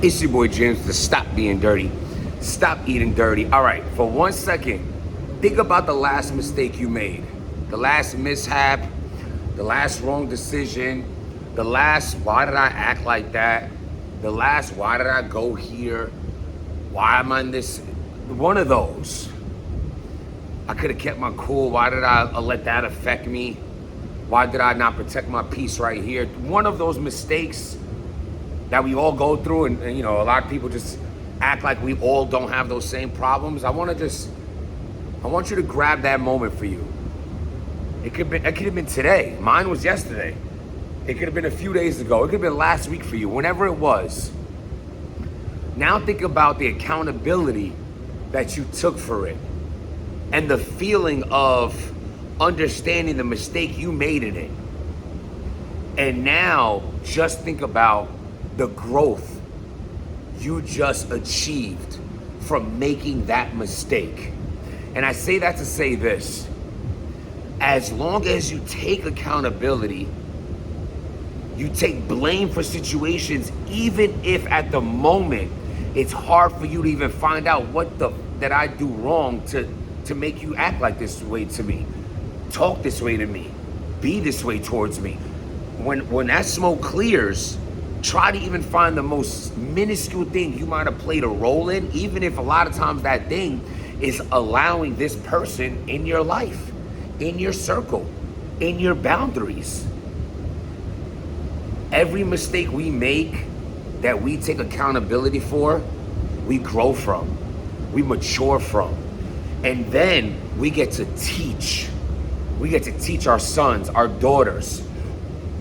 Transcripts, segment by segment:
It's your boy James to Stop Being Dirty. Stop eating dirty. All right, for 1 second, think about the last mistake you made. The last mishap, the last wrong decision, the last why did I act like that? The last why did I go here? Why am I in this? One of those. I could have kept my cool. Why did I let that affect me? Why did I not protect my peace right here? One of those mistakes that we all go through, and a lot of people just act like we all don't have those same problems. I want you to grab that moment for you. It could have been today. Mine was yesterday. It could have been a few days ago. It could have been last week for you, whenever it was. Now think about the accountability that you took for it and the feeling of understanding the mistake you made in it. And now just think about the growth you just achieved from making that mistake. And I say that to say this: as long as you take accountability, you take blame for situations, even if at the moment it's hard for you to even find out what that I do wrong to make you act like this way to me, talk this way to me, be this way towards me. When that smoke clears, try to even find the most minuscule thing you might have played a role in, even if a lot of times that thing is allowing this person in your life, in your circle, in your boundaries. Every mistake we make that we take accountability for, we grow from, we mature from. And then we get to teach. We get to teach our sons, our daughters,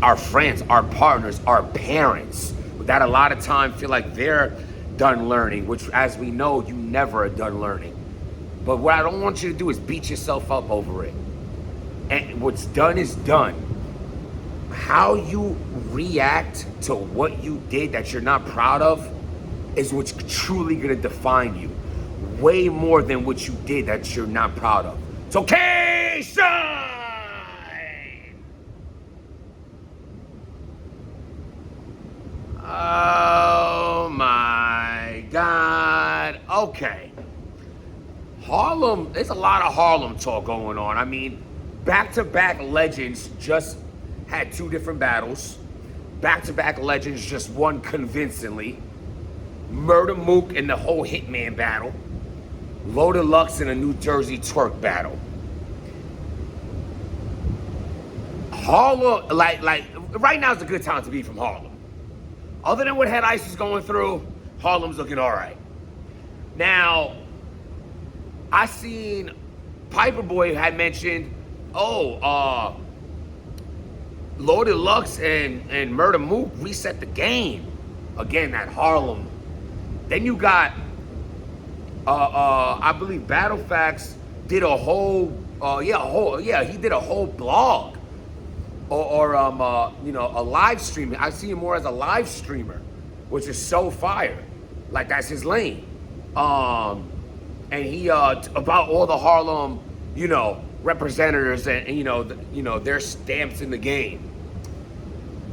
our friends, our partners, our parents, that a lot of time feel like they're done learning, which, as we know, you never are done learning. But what I don't want you to do is beat yourself up over it. And what's done is done. How you react to what you did that you're not proud of is what's truly gonna define you. Way more than what you did that you're not proud of. It's okay, shine! Oh my God. Okay. Harlem, there's a lot of Harlem talk going on. I mean, back-to-back legends just had two different battles. Back-to-back legends just won convincingly. Murder Mook in the whole Hitman battle. Loaded Lux in a New Jersey twerk battle. Harlem, like right now is a good time to be from Harlem. Other than what Head Ice is going through, Harlem's looking all right. Now, I seen Piper Boy had mentioned, Loaded Lux and Murder Mook reset the game again at Harlem. Then you got, I believe Battle Facts did a whole, he did a whole blog or a live stream. I see him more as a live streamer, which is so fire. Like, that's his lane. And he about all the Harlem, representatives and their stamps in the game.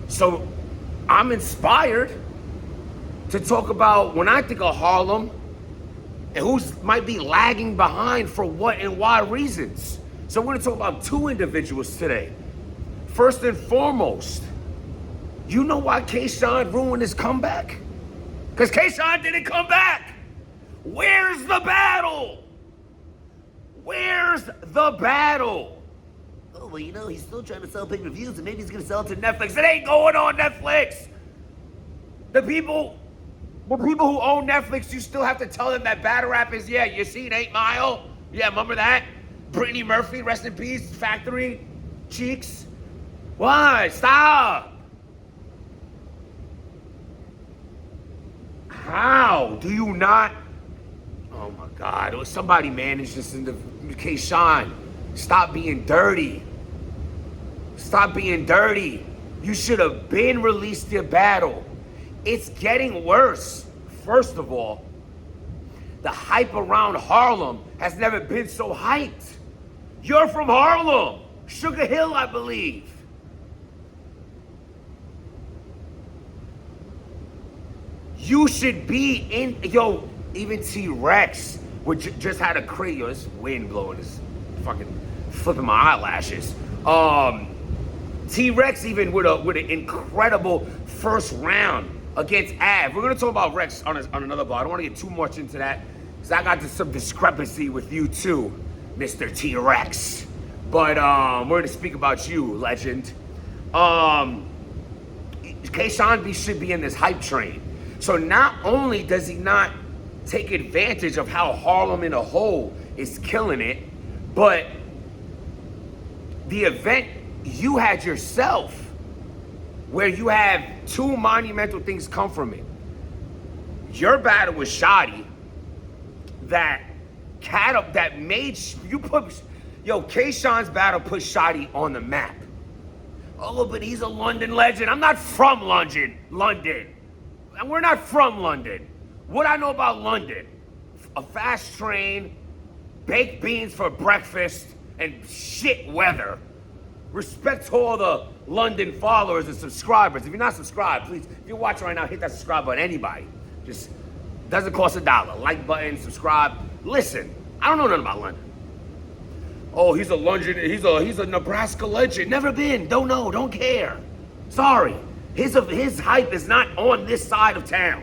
So I'm inspired to talk about when I think of Harlem and who might be lagging behind for what and why reasons. So we're gonna talk about two individuals today. First and foremost, you know why K-Shine ruined his comeback? Because K-Shine didn't come back. Where's the battle? Where's the battle? Oh, well, he's still trying to sell pay-per-views and maybe he's gonna sell it to Netflix. It ain't going on Netflix. The people who own Netflix, you still have to tell them that battle rap is, you seen 8 Mile? Yeah, remember that? Brittany Murphy, rest in peace, Factory, Cheeks. Why? Stop. How do you not? Oh my God, somebody manage this in the K-Shine. Stop being dirty. Stop being dirty. You should have been released your battle. It's getting worse. First of all, the hype around Harlem has never been so hyped. You're from Harlem, Sugar Hill, I believe. You should be in, yo, even T-Rex, which just had a crazy, yo, this wind blowing is fucking flipping my eyelashes. T-Rex even with an incredible first round against Av. We're gonna talk about Rex on another bar. I don't wanna get too much into that, because I got some discrepancy with you too, Mr. T-Rex. But we're gonna speak about you, legend. Keyshawn B should be in this hype train. So not only does he not take advantage of how Harlem in a whole is killing it, but the event you had yourself, where you have two monumental things come from it. Your battle with Shotti, that made you put, yo, Keyshawn's battle put Shotti on the map. Oh, but he's a London legend. I'm not from London. And we're not from London. What I know about London, a fast train, baked beans for breakfast, and shit weather. Respect to all the London followers and subscribers. If you're not subscribed, please, if you're watching right now, hit that subscribe button. Anybody. Just doesn't cost $1. Like button, subscribe. Listen, I don't know nothing about London. Oh, he's a London, he's a Nebraska legend. Never been, don't know, don't care. Sorry. His hype is not on this side of town.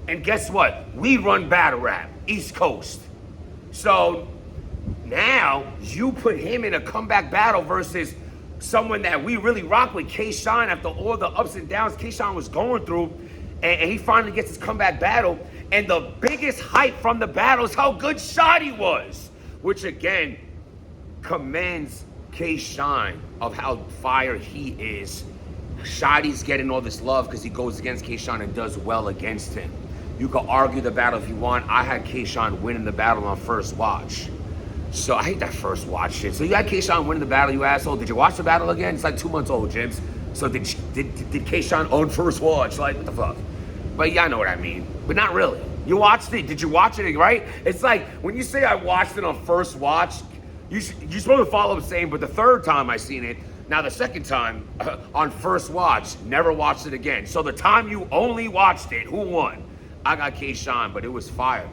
And guess what? We run battle rap, East Coast. So now you put him in a comeback battle versus someone that we really rock with, Keyshawn, after all the ups and downs Keyshawn was going through, and he finally gets his comeback battle. And the biggest hype from the battle is how good Shotti was, which again commends Keyshawn of how fire he is. Shotti's getting all this love because he goes against Keyshawn and does well against him. You can argue the battle if you want. I had Keyshawn winning the battle on first watch. So I hate that first watch shit. So you had Keyshawn winning the battle, you asshole. Did you watch the battle again? It's like 2 months old, Jibs. So did Keyshawn own first watch? Like, what the fuck? But yeah, I know what I mean. But not really. You watched it. Did you watch it, right? It's like, when you say I watched it on first watch, you're supposed to follow the same, but the third time I seen it, now the second time, on first watch, never watched it again. So the time you only watched it, who won? I got Keyshawn, but it was fire.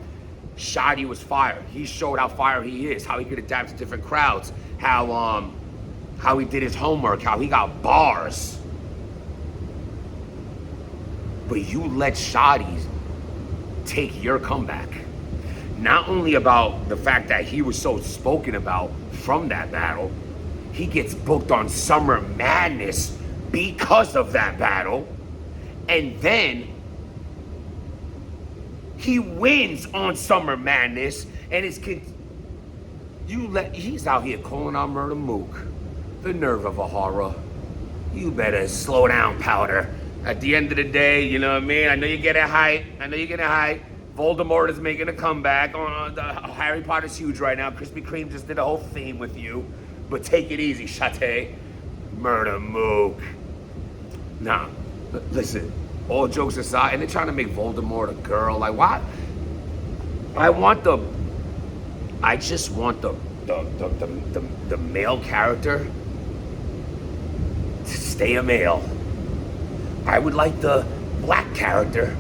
Shotti was fire. He showed how fire he is, how he could adapt to different crowds, how he did his homework, how he got bars. But you let Shotti take your comeback. Not only about the fact that he was so spoken about from that battle, he gets booked on Summer Madness because of that battle, and then he wins on Summer Madness, and he's out here calling out Murder Mook. The nerve of a horror. You better slow down, Powder. At the end of the day, you know what I mean? I know you're getting hype. Voldemort is making a comeback. Harry Potter's huge right now. Krispy Kreme just did a whole theme with you. But take it easy, Shotti. Murder Mook. Nah, listen. All jokes aside, and they're trying to make Voldemort a girl. Like, what? I just want the male character to stay a male. I would like the black character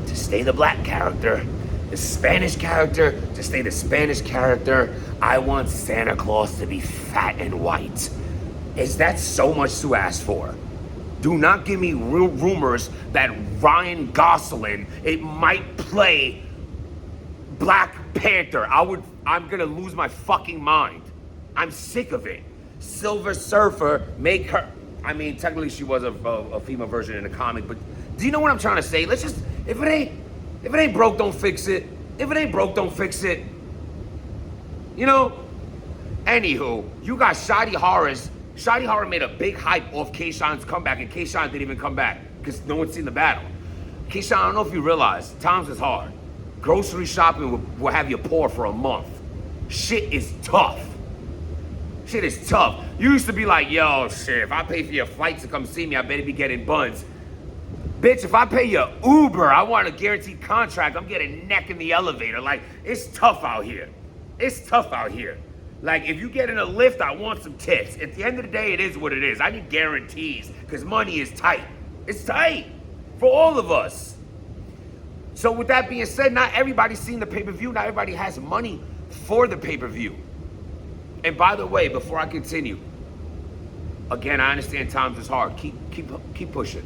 to stay the black character. The Spanish character to stay the Spanish character. I want Santa Claus to be fat and white. Is that so much to ask for? Do not give me rumors that Ryan Gosling, it might play Black Panther. I'm gonna lose my fucking mind. I'm sick of it. Silver Surfer, make her, I mean, technically she was a female version in the comic, but do you know what I'm trying to say? Let's just, if it ain't broke, don't fix it. If it ain't broke, don't fix it. You know? Anywho, you got Shotti Horrors. Shotti Horror made a big hype off Keyshawn's comeback, and Keyshawn didn't even come back because no one's seen the battle. Keyshawn, I don't know if you realize, times is hard. Grocery shopping will have you poor for a month. Shit is tough. Shit is tough. You used to be like, yo, shit, if I pay for your flight to come see me, I better be getting buns. Bitch, if I pay your Uber, I want a guaranteed contract. I'm getting neck in the elevator. Like, it's tough out here. It's tough out here. Like, if you get in a lift, I want some tips. At the end of the day, it is what it is. I need guarantees because money is tight. It's tight for all of us. So with that being said, not everybody's seen the pay-per-view. Not everybody has money for the pay-per-view. And by the way, before I continue, again, I understand times is hard. Keep pushing.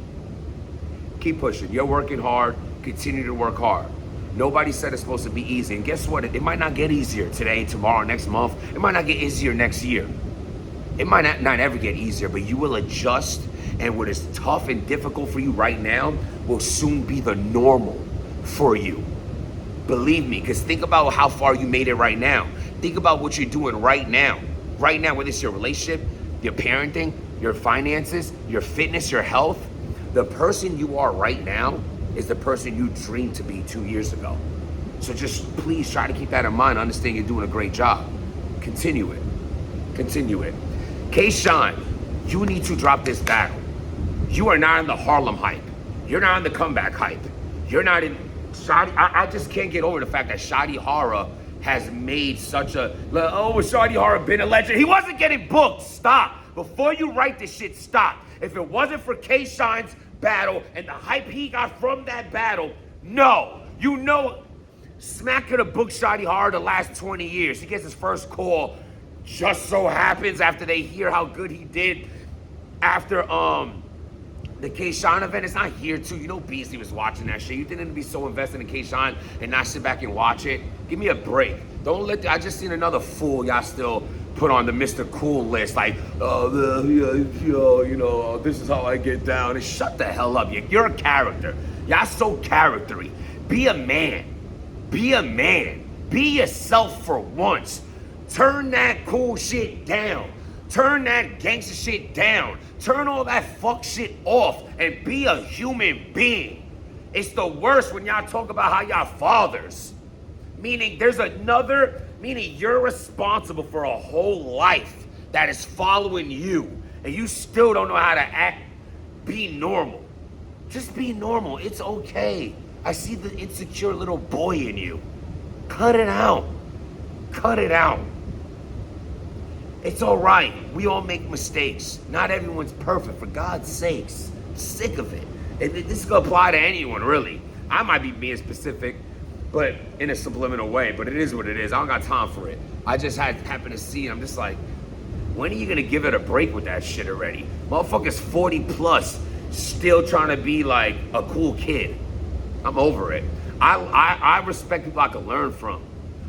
Keep pushing. You're working hard. Continue to work hard. Nobody said it's supposed to be easy. And guess what? It might not get easier today, tomorrow, next month. It might not get easier next year. It might not ever get easier, but you will adjust. And what is tough and difficult for you right now will soon be the normal for you. Believe me, because think about how far you made it right now. Think about what you're doing right now. Right now, whether it's your relationship, your parenting, your finances, your fitness, your health. The person you are right now is the person you dreamed to be 2 years ago. So just please try to keep that in mind. Understand you're doing a great job. Continue it. Continue it. K-Shine, you need to drop this battle. You are not in the Harlem hype. You're not in the comeback hype. You're not in Shotti. I just can't get over the fact that Shotti Horror has made such a, oh, Shotti Horror been a legend. He wasn't getting booked. Stop. Before you write this shit, stop. If it wasn't for K-Shine's battle and the hype he got from that battle, no. You know, Smack could have booked Shotti Horror the last 20 years. He gets his first call. Just so happens after they hear how good he did after the K-Shine event. It's not here too. You know Beasley was watching that shit. You think it'd be so invested in K-Shine and not sit back and watch it? Give me a break. Don't let, I just seen another fool y'all still put on the Mr. Cool list. Like, this is how I get down. And shut the hell up. You're a character. Y'all so charactery. Be a man. Be a man. Be yourself for once. Turn that cool shit down. Turn that gangster shit down. Turn all that fuck shit off and be a human being. It's the worst when y'all talk about how y'all fathers. Meaning you're responsible for a whole life that is following you and you still don't know how to act. Be normal. Just be normal. It's okay. I see the insecure little boy in you. Cut it out. Cut it out. It's all right. We all make mistakes. Not everyone's perfect, for God's sakes. I'm sick of it. And this is going to apply to anyone, really. I might be being specific, but in a subliminal way. But it is what it is. I don't got time for it. I just happened to see it. I'm just like, when are you going to give it a break with that shit already? Motherfuckers 40 plus, still trying to be like a cool kid. I'm over it. I respect people I can learn from.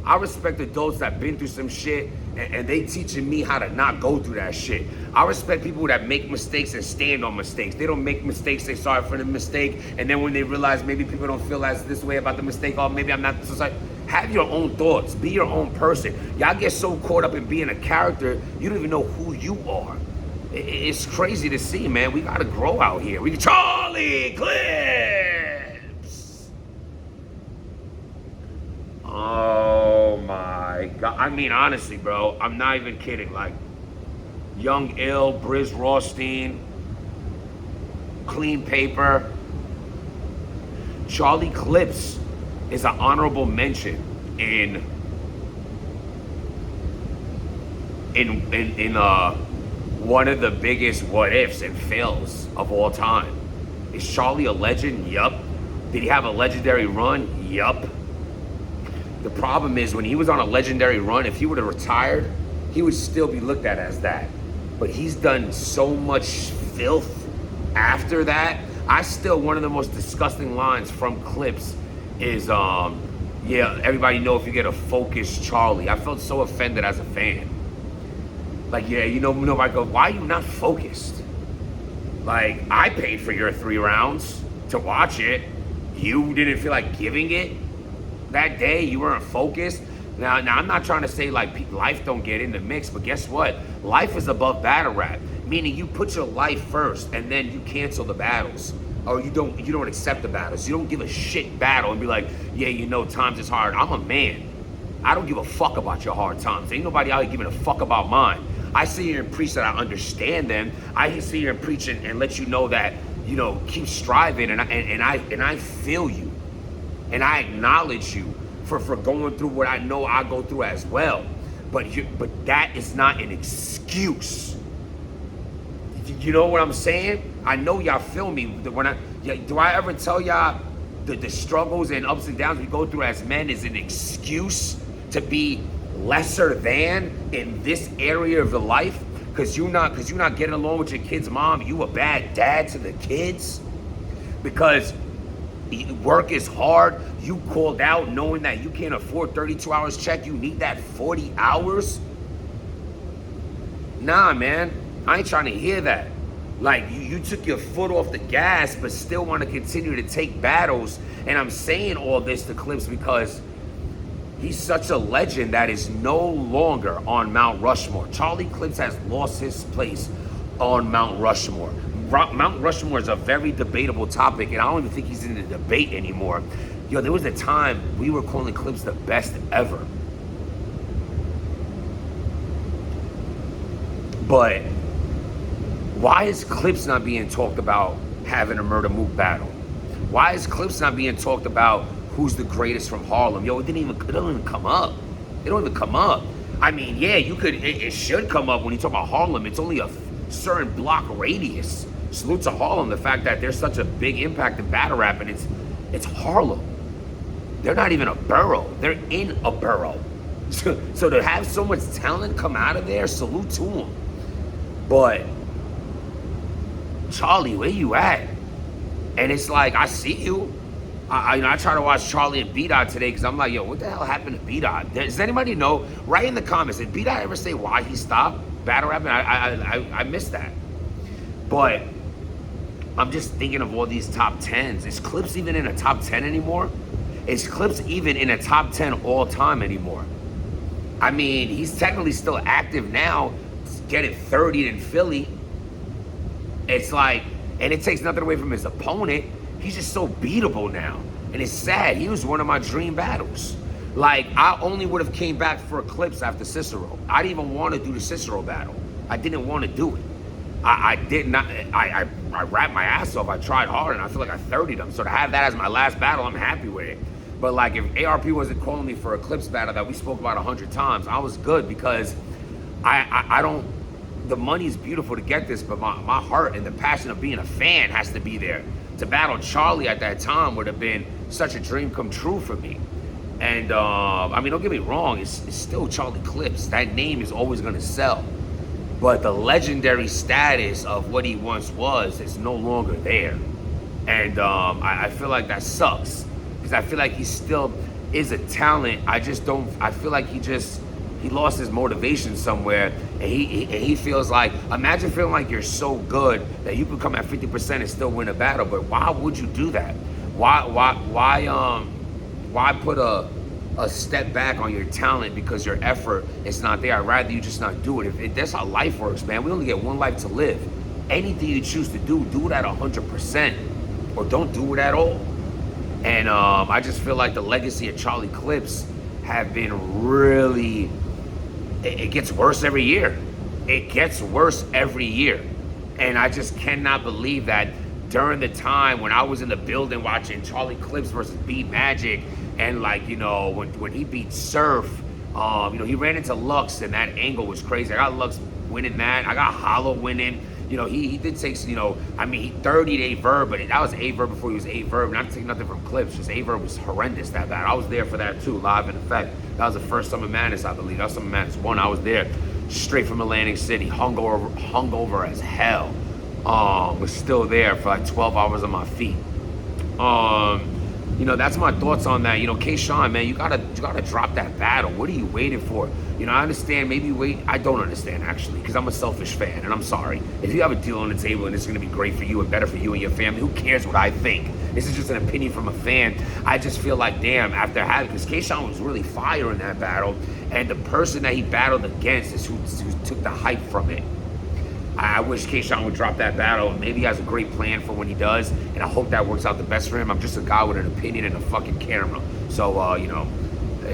I respect adults that been through some shit and they teaching me how to not go through that shit. I respect people that make mistakes and stand on mistakes. They don't make mistakes, they sorry for the mistake, and then when they realize maybe people don't feel as this way about the mistake, or maybe I'm not so sorry. Have your own thoughts. Be your own person. Y'all get so caught up in being a character, you don't even know who you are. It's crazy to see, man. We gotta grow out here. Charlie Clips! Oh my God. I mean, honestly, bro, I'm not even kidding. Like, Young Ill, Briz Rothstein, Clean Paper. Charlie Clips is an honorable mention in one of the biggest what ifs and fails of all time. Is Charlie a legend? Yup. Did he have a legendary run? Yup. The problem is when he was on a legendary run, if he would have retired, he would still be looked at as that. But he's done so much filth after that. One of the most disgusting lines from Clips is, yeah, everybody know if you get a focused Charlie. I felt so offended as a fan. Like, yeah, nobody goes, why are you not focused? Like, I paid for your 3 rounds to watch it. You didn't feel like giving it that day. You weren't focused. Now I'm not trying to say like life don't get in the mix, but guess what? Life is above battle rap, meaning you put your life first and then you cancel the battles, or you don't accept the battles. You don't give a shit battle and be like, yeah, times is hard. I'm a man. I don't give a fuck about your hard times. Ain't nobody out here giving a fuck about mine. I sit here and preach that I understand them. I sit here and preach and let you know that, keep striving, and I feel you, and I acknowledge you for going through what I know I go through as well. But that is not an excuse. You know what I'm saying? I know y'all feel me. Do I ever tell y'all the struggles and ups and downs we go through as men is an excuse to be lesser than in this area of the life? Because you're not getting along with your kid's mom, you a bad dad to the kids? Because work is hard, you called out knowing that you can't afford 32 hours check, you need that 40 hours? Nah, man, I ain't trying to hear that. Like, you took your foot off the gas, but still want to continue to take battles. And I'm saying all this to Clips because he's such a legend that is no longer on Mount Rushmore. Charlie Clips has lost his place on Mount Rushmore. Mount Rushmore is a very debatable topic, and I don't even think he's in the debate anymore. Yo, there was a time we were calling Clips the best ever. But why is Clips not being talked about having a murder move battle? Why is Clips not being talked about who's the greatest from Harlem? Yo, it don't even come up. It don't even come up. I mean, yeah, it should come up when you talk about Harlem. It's only a certain block radius. Salute to Harlem, the fact that there's such a big impact in battle rap, and it's Harlem. They're not even a borough. They're in a borough. So to have so much talent come out of there, salute to them. But Charlie, where you at? And it's like, I see you. I try to watch Charlie and B-Dot today because I'm like, yo, what the hell happened to B-Dot? Does anybody know? Write in the comments, did B-Dot ever say why he stopped battle rapping? I missed that. But I'm just thinking of all these top 10s. Is Clips even in a top 10 anymore? Is Clips even in a top 10 all time anymore? I mean, he's technically still active now, getting 30 in Philly. It's like, and it takes nothing away from his opponent. He's just so beatable now. And it's sad. He was one of my dream battles. Like, I only would have came back for Clips after Cicero. I didn't even want to do the Cicero battle. I didn't want to do it. I did not, I rapped my ass off. I tried hard, and I feel like I 30'd him. So to have that as my last battle, I'm happy with it. But like, if ARP wasn't calling me for a Clips battle that we spoke about 100 times, I was good because I don't, the money's beautiful to get this, but my heart and the passion of being a fan has to be there. To battle Charlie at that time would have been such a dream come true for me. And I mean, don't get me wrong, it's still Charlie Clips. That name is always gonna sell. But the legendary status of what he once was is no longer there. And I feel like that sucks. Because I feel like he still is a talent. I feel like he lost his motivation somewhere, and he feels like, imagine feeling like you're so good that you could come at 50% and still win a battle. But why would you do that? Why put a step back on your talent because your effort is not there? I'd rather you just not do it. If that's how life works, man. We only get one life to live. Anything you choose to do it at 100%, or don't do it at all. And I just feel like the legacy of Charlie Clips have been really, it gets worse every year. It gets worse every year. And I just cannot believe that during the time when I was in the building watching Charlie Clips versus Beat Magic, and like, you know, when he beat Surf, you know, he ran into Lux, and that angle was crazy. I got Lux winning that. I got Hollow winning. You know, he did take, you know, I mean, he 30'd Averb, but that was Averb before he was Averb. Not to take nothing from Clips, just Averb was horrendous that bad. I was there for that too, live in effect. That was the first Summer Madness, I believe. That was Summer Madness 1. I was there, straight from Atlantic City, hungover as hell. Was still there for like 12 hours on my feet. You know, that's my thoughts on that. You know, K-Sean, man, you gotta drop that battle. What are you waiting for? You know, I understand, maybe wait. I don't understand, actually, because I'm a selfish fan, and I'm sorry. If you have a deal on the table and it's gonna be great for you and better for you and your family, who cares what I think? This is just an opinion from a fan. I just feel like, damn, after having, because K-Sean was really fire in that battle, and the person that he battled against is who took the hype from it. I wish K-Sean would drop that battle. Maybe he has a great plan for when he does, and I hope that works out the best for him. I'm just a guy with an opinion and a fucking camera. So, you know,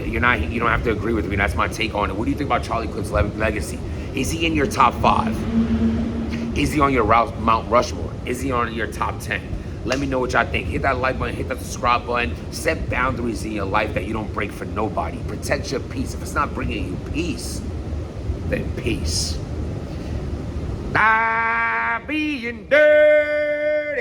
you don't have to agree with me. That's my take on it. What do you think about Charlie Clips' legacy? Is he in your top 5? Is he on your Mount Rushmore? Is he on your top 10? Let me know what y'all think. Hit that like button, hit that subscribe button. Set boundaries in your life that you don't break for nobody. Protect your peace. If it's not bringing you peace, then peace. Stop being dirty.